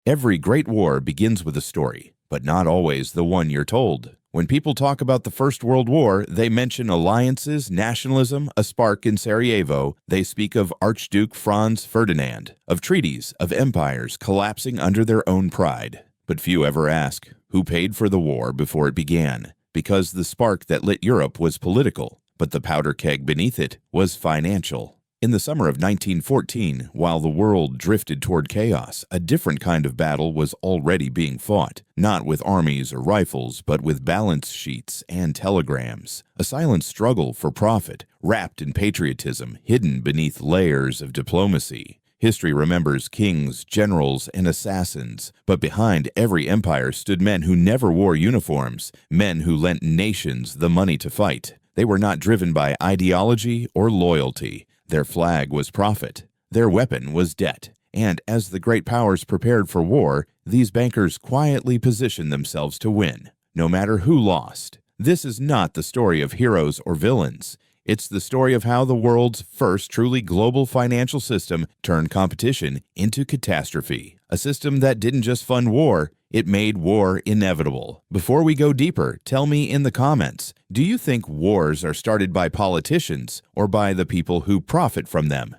Every great war begins with a story, but not always the one you're told. When people talk about the First World War, they mention alliances, nationalism, a spark in Sarajevo. They speak of Archduke Franz Ferdinand, of treaties, of empires collapsing under their own pride. But few ever ask, who paid for the war before it began? Because the spark that lit Europe was political, but the powder keg beneath it was financial. In the summer of 1914, while the world drifted toward chaos, a different kind of battle was already being fought, not with armies or rifles, but with balance sheets and telegrams. A silent struggle for profit, wrapped in patriotism, hidden beneath layers of diplomacy. History remembers kings, generals, and assassins, but behind every empire stood men who never wore uniforms, men who lent nations the money to fight. They were not driven by ideology or loyalty. Their flag was profit, their weapon was debt, and as the great powers prepared for war, these bankers quietly positioned themselves to win, no matter who lost. This is not the story of heroes or villains. It's the story of how the world's first truly global financial system turned competition into catastrophe. A system that didn't just fund war, it made war inevitable. Before we go deeper, tell me in the comments, do you think wars are started by politicians or by the people who profit from them?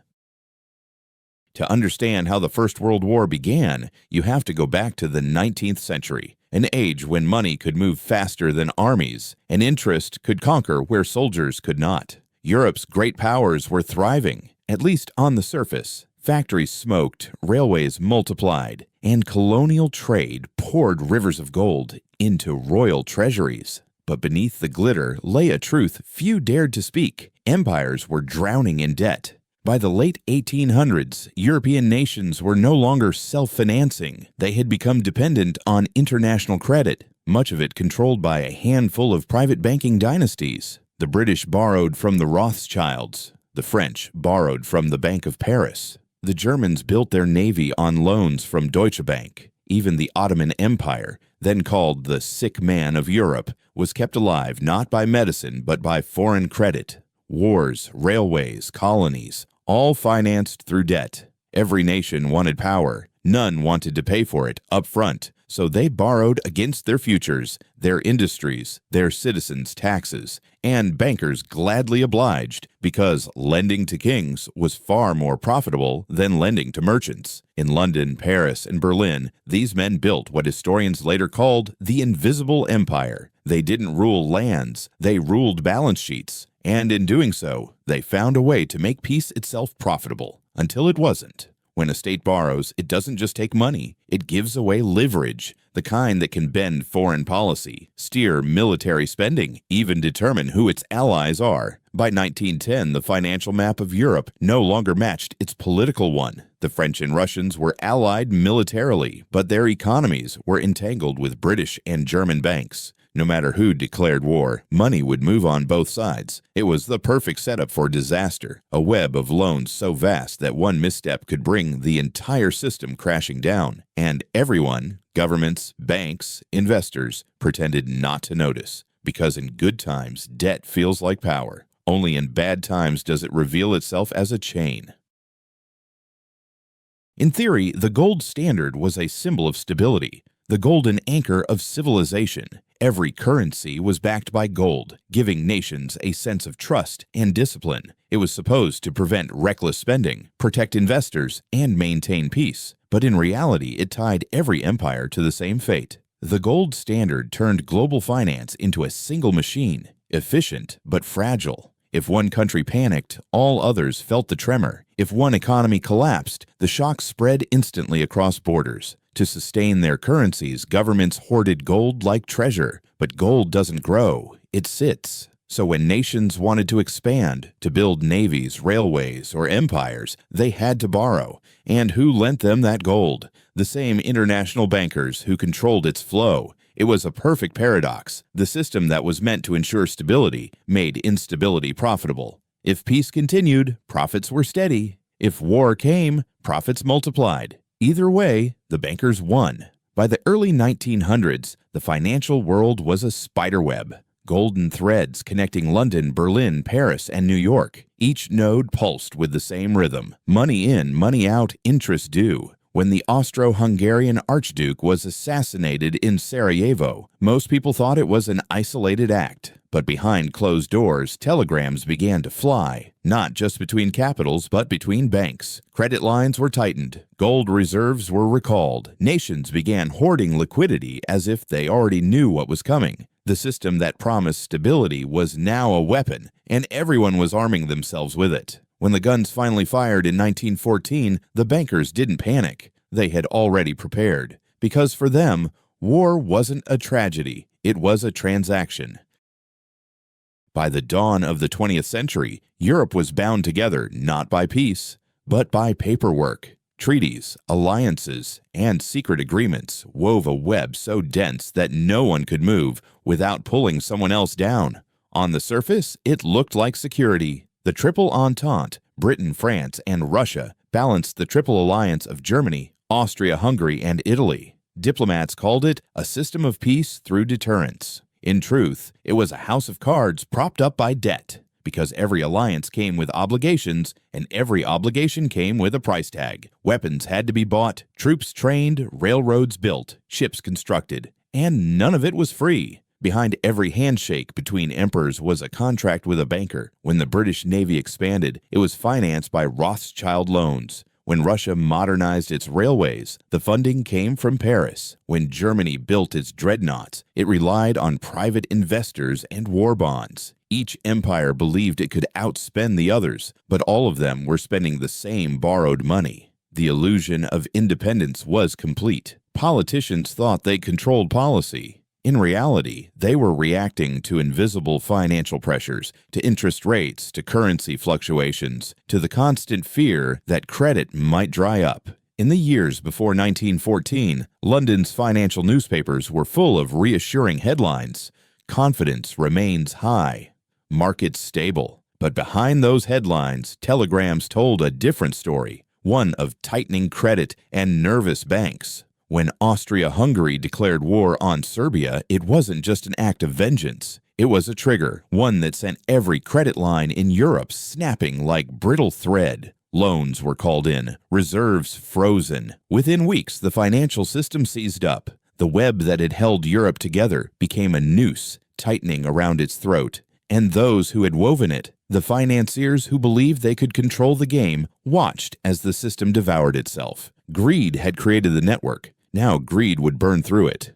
To understand how the First World War began, you have to go back to the 19th century, an age when money could move faster than armies, and interest could conquer where soldiers could not. Europe's great powers were thriving, at least on the surface. Factories smoked, railways multiplied, and colonial trade poured rivers of gold into royal treasuries. But beneath the glitter lay a truth few dared to speak. Empires were drowning in debt. By the late 1800s, European nations were no longer self-financing. They had become dependent on international credit, much of it controlled by a handful of private banking dynasties. The British borrowed from the Rothschilds. The French borrowed from the Bank of Paris. The Germans built their navy on loans from Deutsche Bank. Even the Ottoman Empire, then called the sick man of Europe, was kept alive not by medicine but by foreign credit. Wars, railways, colonies, all financed through debt. Every nation wanted power. None wanted to pay for it up front, so they borrowed against their futures, their industries, their citizens' taxes, and bankers gladly obliged because lending to kings was far more profitable than lending to merchants. In London, Paris, and Berlin, these men built what historians later called the Invisible Empire. They didn't rule lands, they ruled balance sheets, and in doing so, they found a way to make peace itself profitable, until it wasn't. When a state borrows, it doesn't just take money, it gives away leverage, the kind that can bend foreign policy, steer military spending, even determine who its allies are. By 1910, the financial map of Europe no longer matched its political one. The French and Russians were allied militarily, but their economies were entangled with British and German banks. No matter who declared war, money would move on both sides. It was the perfect setup for disaster, a web of loans so vast that one misstep could bring the entire system crashing down. And everyone, governments, banks, investors, pretended not to notice. Because in good times, debt feels like power. Only in bad times does it reveal itself as a chain. In theory, the gold standard was a symbol of stability, the golden anchor of civilization. Every currency was backed by gold, giving nations a sense of trust and discipline. It was supposed to prevent reckless spending, protect investors, and maintain peace. But in reality, it tied every empire to the same fate. The gold standard turned global finance into a single machine, efficient but fragile. If one country panicked, all others felt the tremor. If one economy collapsed, the shock spread instantly across borders. To sustain their currencies, governments hoarded gold like treasure. But gold doesn't grow, it sits. So when nations wanted to expand, to build navies, railways, or empires, they had to borrow. And who lent them that gold? The same international bankers who controlled its flow. It was a perfect paradox. The system that was meant to ensure stability made instability profitable. If peace continued, profits were steady. If war came, profits multiplied. Either way, the bankers won. By the early 1900s, the financial world was a spiderweb. Golden threads connecting London, Berlin, Paris, and New York. Each node pulsed with the same rhythm. Money in, money out, interest due. when the Austro-Hungarian Archduke was assassinated in Sarajevo. Most people thought it was an isolated act, but behind closed doors, telegrams began to fly, not just between capitals, but between banks. Credit lines were tightened, gold reserves were recalled, nations began hoarding liquidity as if they already knew what was coming. The system that promised stability was now a weapon, and everyone was arming themselves with it. When the guns finally fired in 1914, the bankers didn't panic. They had already prepared. Because for them, war wasn't a tragedy, it was a transaction. By the dawn of the 20th century, Europe was bound together not by peace, but by paperwork. Treaties, alliances, and secret agreements wove a web so dense that no one could move without pulling someone else down. On the surface, it looked like security. The Triple Entente, Britain, France, and Russia, balanced the Triple Alliance of Germany, Austria-Hungary, and Italy. Diplomats called it a system of peace through deterrence. In truth, it was a house of cards propped up by debt, because every alliance came with obligations, and every obligation came with a price tag. Weapons had to be bought, troops trained, railroads built, ships constructed, and none of it was free. Behind every handshake between emperors was a contract with a banker. When the British Navy expanded, it was financed by Rothschild loans. When Russia modernized its railways, the funding came from Paris. When Germany built its dreadnoughts, it relied on private investors and war bonds. Each empire believed it could outspend the others, but all of them were spending the same borrowed money. The illusion of independence was complete. Politicians thought they controlled policy. In reality, they were reacting to invisible financial pressures, to interest rates, to currency fluctuations, to the constant fear that credit might dry up. In the years before 1914, London's financial newspapers were full of reassuring headlines. Confidence remains high. Markets stable. But behind those headlines, telegrams told a different story, one of tightening credit and nervous banks. When Austria-Hungary declared war on Serbia, it wasn't just an act of vengeance. It was a trigger, one that sent every credit line in Europe snapping like brittle thread. Loans were called in, reserves frozen. Within weeks, the financial system seized up. The web that had held Europe together became a noose, tightening around its throat. And those who had woven it, the financiers who believed they could control the game, watched as the system devoured itself. Greed had created the network. Now greed would burn through it.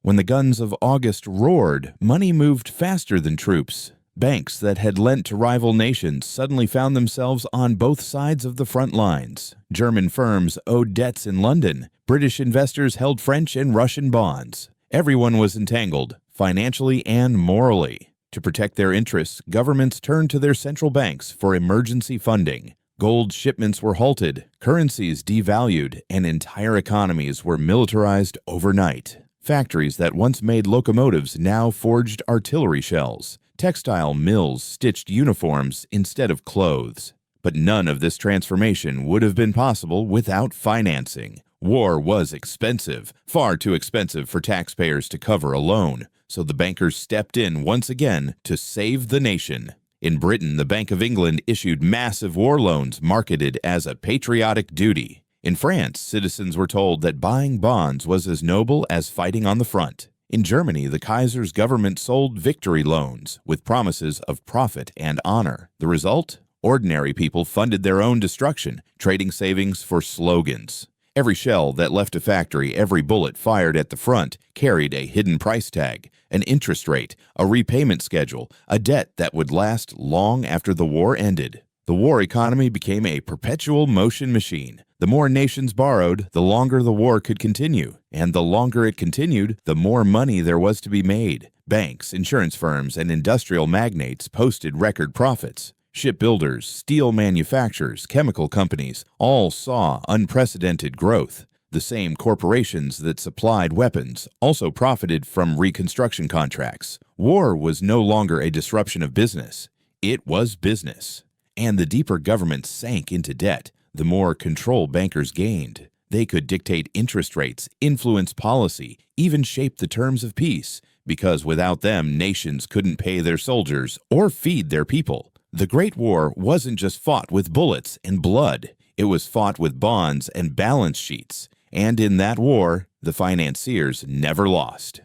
When the guns of August roared, money moved faster than troops. Banks that had lent to rival nations suddenly found themselves on both sides of the front lines. German firms owed debts in London. British investors held French and Russian bonds. Everyone was entangled, financially and morally. To protect their interests, governments turned to their central banks for emergency funding. Gold shipments were halted, currencies devalued, and entire economies were militarized overnight. Factories that once made locomotives now forged artillery shells. Textile mills stitched uniforms instead of clothes. But none of this transformation would have been possible without financing. War was expensive, far too expensive for taxpayers to cover alone, so the bankers stepped in once again to save the nation. In Britain, the Bank of England issued massive war loans marketed as a patriotic duty. In France, citizens were told that buying bonds was as noble as fighting on the front. In Germany, the Kaiser's government sold victory loans with promises of profit and honor. The result? Ordinary people funded their own destruction, trading savings for slogans. Every shell that left a factory, every bullet fired at the front, carried a hidden price tag, an interest rate, a repayment schedule, a debt that would last long after the war ended. The war economy became a perpetual motion machine. The more nations borrowed, the longer the war could continue. And the longer it continued, the more money there was to be made. Banks, insurance firms, and industrial magnates posted record profits. Shipbuilders, steel manufacturers, chemical companies all saw unprecedented growth. The same corporations that supplied weapons also profited from reconstruction contracts. War was no longer a disruption of business. It was business. And the deeper governments sank into debt, the more control bankers gained. They could dictate interest rates, influence policy, even shape the terms of peace, because without them, nations couldn't pay their soldiers or feed their people. The Great War wasn't just fought with bullets and blood. It was fought with bonds and balance sheets, and in that war, the financiers never lost.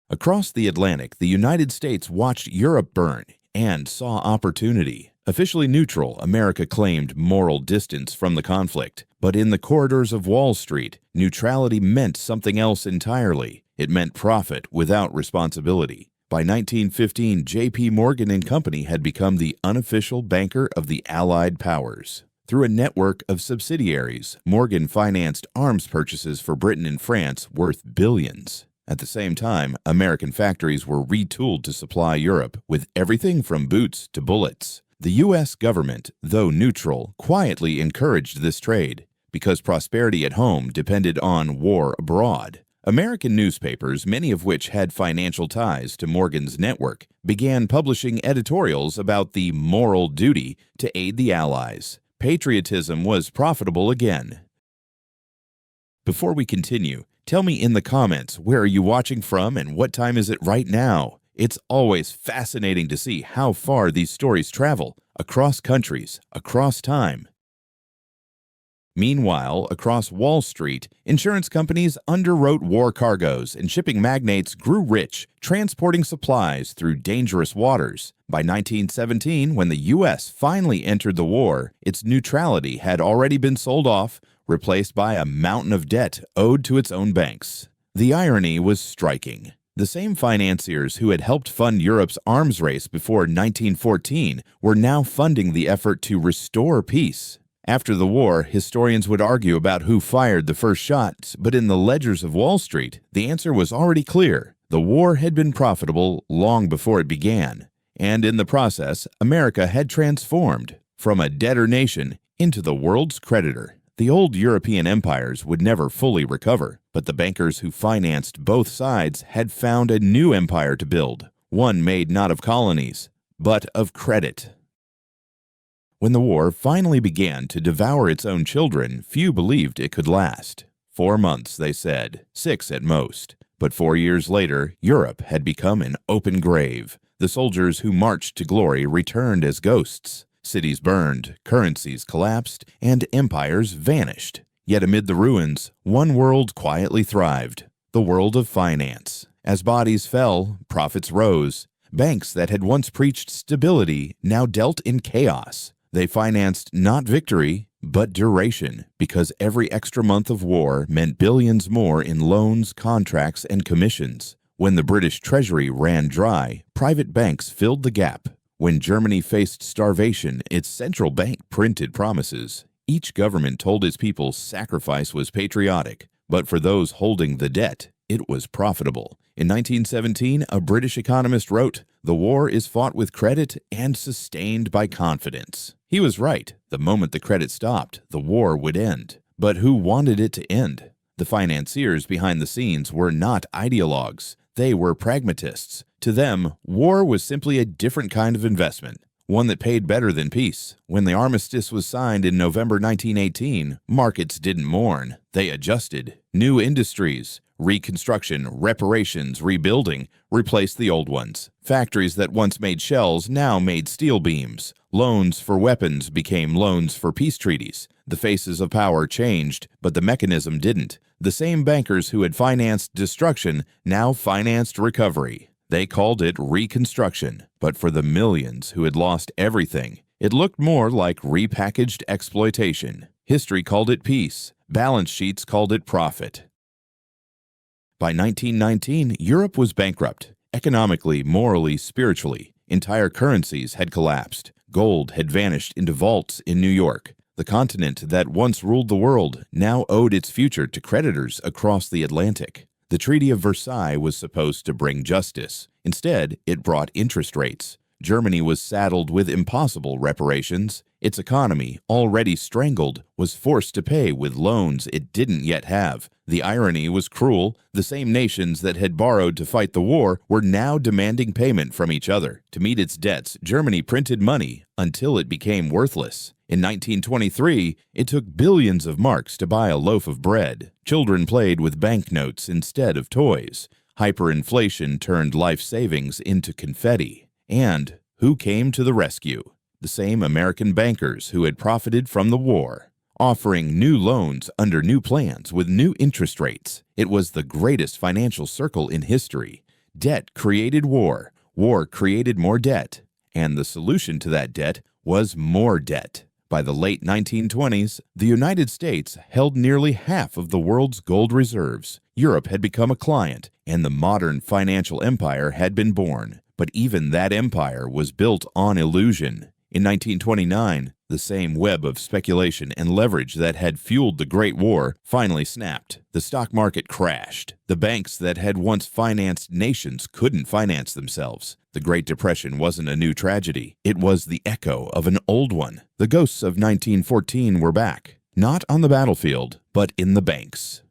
Across the Atlantic, the United States watched Europe burn and saw opportunity. Officially neutral, America claimed moral distance from the conflict. But in the corridors of Wall Street, neutrality meant something else entirely. It meant profit without responsibility. By 1915, J.P. Morgan and Company had become the unofficial banker of the Allied powers. Through a network of subsidiaries, Morgan financed arms purchases for Britain and France worth billions. At the same time, American factories were retooled to supply Europe with everything from boots to bullets. The U.S. government, though neutral, quietly encouraged this trade because prosperity at home depended on war abroad. American newspapers, many of which had financial ties to Morgan's network, began publishing editorials about the moral duty to aid the Allies. Patriotism was profitable again. Before we continue, tell me in the comments, where are you watching from and what time is it right now? It's always fascinating to see how far these stories travel, across countries, across time. Meanwhile, across Wall Street, insurance companies underwrote war cargoes and shipping magnates grew rich, transporting supplies through dangerous waters. By 1917, when the U.S. finally entered the war, its neutrality had already been sold off, replaced by a mountain of debt owed to its own banks. The irony was striking. The same financiers who had helped fund Europe's arms race before 1914 were now funding the effort to restore peace. After the war, historians would argue about who fired the first shots, but in the ledgers of Wall Street, the answer was already clear. The war had been profitable long before it began, and in the process, America had transformed from a debtor nation into the world's creditor. The old European empires would never fully recover, but the bankers who financed both sides had found a new empire to build, one made not of colonies, but of credit. When the war finally began to devour its own children, few believed it could last. 4 months, they said, 6 at most. But 4 years later, Europe had become an open grave. The soldiers who marched to glory returned as ghosts. Cities burned, currencies collapsed, and empires vanished. Yet amid the ruins, one world quietly thrived, the world of finance. As bodies fell, profits rose. Banks that had once preached stability now dealt in chaos. They financed not victory, but duration, because every extra month of war meant billions more in loans, contracts, and commissions. When the British Treasury ran dry, private banks filled the gap. When Germany faced starvation, its central bank printed promises. Each government told its people sacrifice was patriotic, but for those holding the debt, it was profitable. In 1917, a British economist wrote, "The war is fought with credit and sustained by confidence." He was right. The moment the credit stopped, the war would end. But who wanted it to end? The financiers behind the scenes were not ideologues. They were pragmatists. To them, war was simply a different kind of investment, one that paid better than peace. When the armistice was signed in November 1918, markets didn't mourn. They adjusted. New industries, reconstruction, reparations, rebuilding replaced the old ones. Factories that once made shells now made steel beams. Loans for weapons became loans for peace treaties. The faces of power changed, but the mechanism didn't. The same bankers who had financed destruction now financed recovery. They called it reconstruction, but for the millions who had lost everything, it looked more like repackaged exploitation. History called it peace. Balance sheets called it profit. By 1919, Europe was bankrupt. Economically, morally, spiritually. Entire currencies had collapsed. Gold had vanished into vaults in New York. The continent that once ruled the world now owed its future to creditors across the Atlantic. The Treaty of Versailles was supposed to bring justice. Instead, it brought interest rates. Germany was saddled with impossible reparations. Its economy, already strangled, was forced to pay with loans it didn't yet have. The irony was cruel. The same nations that had borrowed to fight the war were now demanding payment from each other. To meet its debts, Germany printed money until it became worthless. In 1923, it took billions of marks to buy a loaf of bread. Children played with banknotes instead of toys. Hyperinflation turned life savings into confetti. And who came to the rescue? the same American bankers who had profited from the war, offering new loans under new plans with new interest rates. It was the greatest financial circle in history. Debt created war, war created more debt, and the solution to that debt was more debt. By the late 1920s, the United States held nearly half of the world's gold reserves. Europe had become a client, and the modern financial empire had been born. But even that empire was built on illusion. In 1929, the same web of speculation and leverage that had fueled the Great War finally snapped. The stock market crashed. The banks that had once financed nations couldn't finance themselves. The Great Depression wasn't a new tragedy. It was the echo of an old one. The ghosts of 1914 were back, not on the battlefield, but in the banks.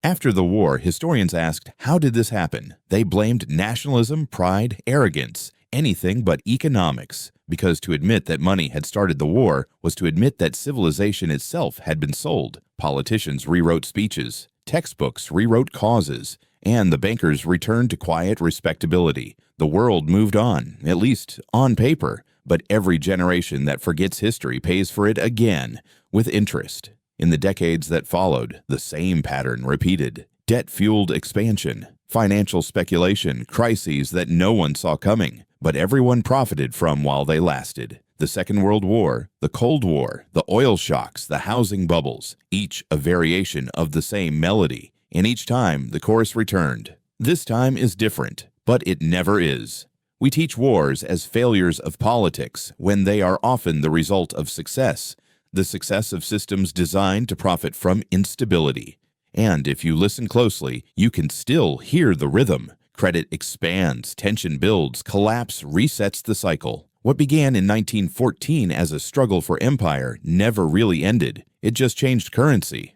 After the war, historians asked, how did this happen? They blamed nationalism, pride, arrogance, anything but economics, because to admit that money had started the war was to admit that civilization itself had been sold. Politicians rewrote speeches, textbooks rewrote causes, and the bankers returned to quiet respectability. The world moved on, at least on paper, but every generation that forgets history pays for it again, with interest. In the decades that followed, the same pattern repeated. Debt-fueled expansion, financial speculation, crises that no one saw coming, but everyone profited from while they lasted. The Second World War, the Cold War, the oil shocks, the housing bubbles, each a variation of the same melody, and each time the chorus returned. This time is different, but it never is. We teach wars as failures of politics when they are often the result of success, the success of systems designed to profit from instability. And if you listen closely, you can still hear the rhythm. Credit expands, tension builds, collapse resets the cycle. What began in 1914 as a struggle for empire never really ended. It just changed currency.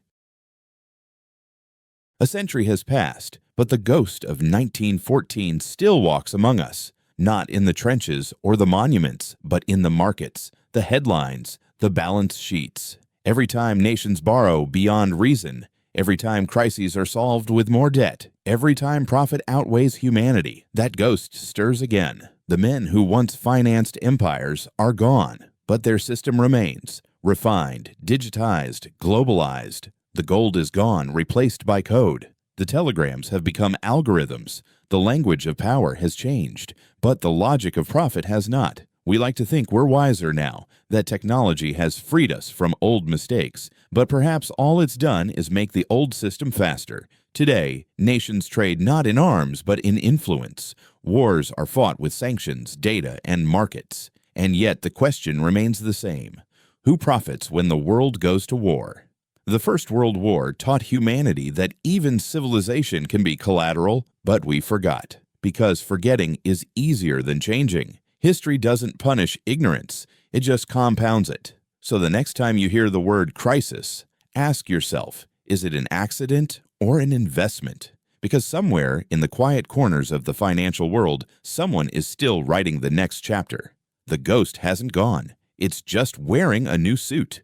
A century has passed, but the ghost of 1914 still walks among us, not in the trenches or the monuments, but in the markets, the headlines, the balance sheets. Every time nations borrow beyond reason, every time crises are solved with more debt, every time profit outweighs humanity, that ghost stirs again. The men who once financed empires are gone, but their system remains, refined, digitized, globalized. The gold is gone, replaced by code. The telegrams have become algorithms. The language of power has changed, but the logic of profit has not. We like to think we're wiser now, that technology has freed us from old mistakes, but perhaps all it's done is make the old system faster. Today, nations trade not in arms, but in influence. Wars are fought with sanctions, data, and markets. And yet the question remains the same. Who profits when the world goes to war? The First World War taught humanity that even civilization can be collateral, but we forgot, because forgetting is easier than changing. History doesn't punish ignorance, it just compounds it. So the next time you hear the word crisis, ask yourself, is it an accident or an investment? Because somewhere in the quiet corners of the financial world, someone is still writing the next chapter. The ghost hasn't gone, it's just wearing a new suit.